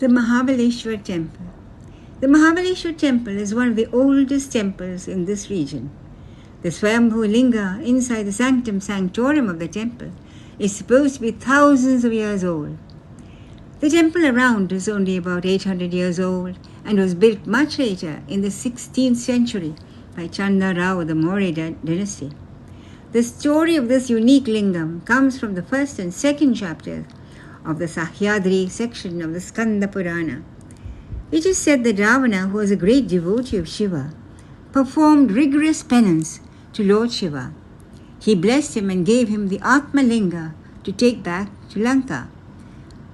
The Mahabaleshwar Temple. The Mahabaleshwar Temple is one of the oldest temples in this region. The Swayambhu Linga inside the sanctum sanctorum of the temple is supposed to be thousands of years old. The temple around is only about 800 years old and was built much later in the 16th century by Chanda Rao of the Maurya dynasty. The story of this unique lingam comes from the first and second chapters of the Sahyadri section of the Skanda Purana. It is said that Ravana, who was a great devotee of Shiva, performed rigorous penance to Lord Shiva. He blessed him and gave him the Atma Linga to take back to Lanka.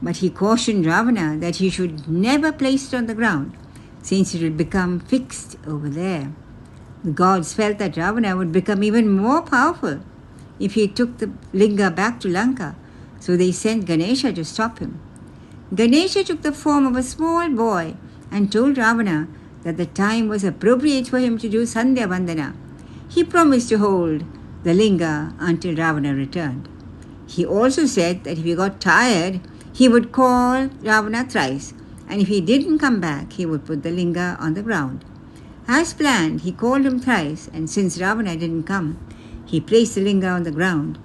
But he cautioned Ravana that he should never place it on the ground, since it would become fixed over there. The gods felt that Ravana would become even more powerful if he took the linga back to Lanka, so they sent Ganesha to stop him. Ganesha took the form of a small boy and told Ravana that the time was appropriate for him to do Sandhya Vandana. He promised to hold the linga until Ravana returned. He also said that if he got tired, he would call Ravana thrice, and if he didn't come back, he would put the linga on the ground. As planned, he called him thrice, and since Ravana didn't come, he placed the linga on the ground.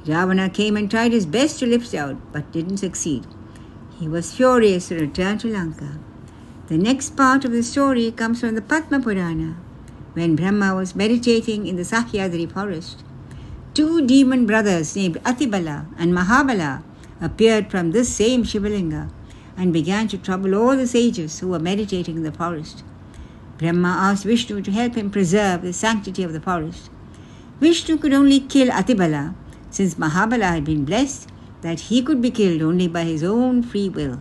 Ravana came and tried his best to lift it out, but didn't succeed. He was furious and returned to Lanka. The next part of the story comes from the Padma Purana. When Brahma was meditating in the Sahyadri forest, two demon brothers named Atibala and Mahabala appeared from this same Shivalinga and began to trouble all the sages who were meditating in the forest. Brahma asked Vishnu to help him preserve the sanctity of the forest. Vishnu could only kill Atibala, since Mahabala had been blessed that he could be killed only by his own free will.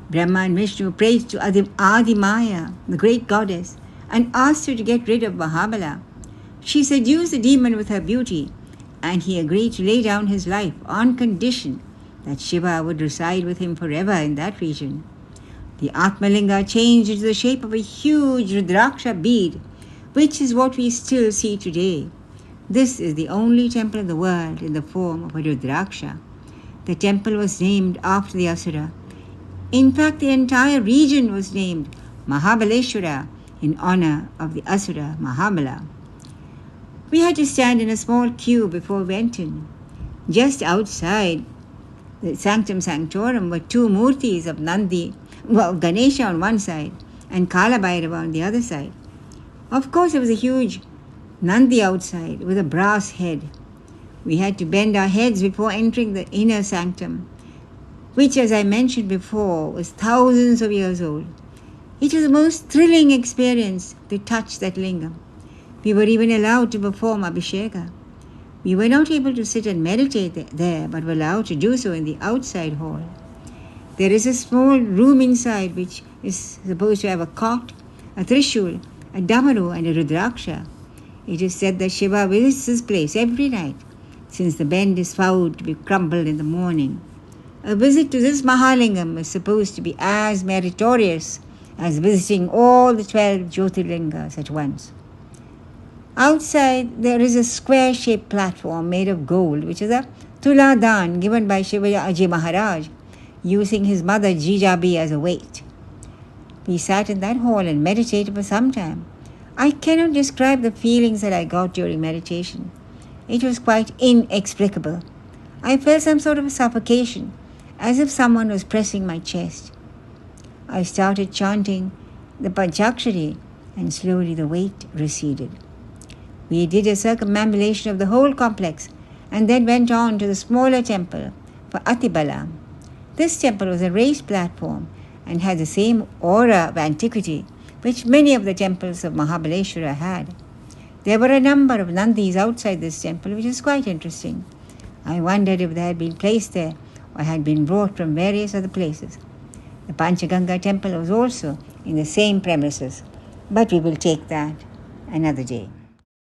Brahma and Vishnu prayed to Adimaya, the great goddess, and asked her to get rid of Mahabala. She seduced the demon with her beauty, and he agreed to lay down his life on condition that Shiva would reside with him forever in that region. The Atmalinga changed into the shape of a huge Rudraksha bead, which is what we still see today. This is the only temple in the world in the form of a Rudraksha. The temple was named after the Asura. In fact, the entire region was named Mahabaleshwara in honor of the Asura Mahabala. We had to stand in a small queue before we went in. Just outside the Sanctum Sanctorum were two murtis of Ganesha on one side and Kalabhairava on the other side. Of course, there was a huge Nandi outside with a brass head. We had to bend our heads before entering the inner sanctum, which, as I mentioned before, was thousands of years old. It was the most thrilling experience to touch that lingam. We were even allowed to perform Abhisheka. We were not able to sit and meditate there, but were allowed to do so in the outside hall. There is a small room inside which is supposed to have a cot, a trishul, a damaru, and a rudraksha. It is said that Shiva visits this place every night, since the bend is found to be crumbled in the morning. A visit to this Mahalingam is supposed to be as meritorious as visiting all the 12 Jyotirlingas at once. Outside, there is a square-shaped platform made of gold, which is a Tuladan given by Shivaji Maharaj, using his mother Jijabi as a weight. We sat in that hall and meditated for some time. I cannot describe the feelings that I got during meditation. It was quite inexplicable. I felt some sort of a suffocation, as if someone was pressing my chest. I started chanting the Panchaganga, and slowly the weight receded. We did a circumambulation of the whole complex and then went on to the smaller temple for Atibala. This temple was a raised platform and had the same aura of antiquity which many of the temples of Mahabaleshwara had. There were a number of Nandis outside this temple, which is quite interesting. I wondered if they had been placed there or had been brought from various other places. The Panchaganga temple was also in the same premises, but we will take that another day.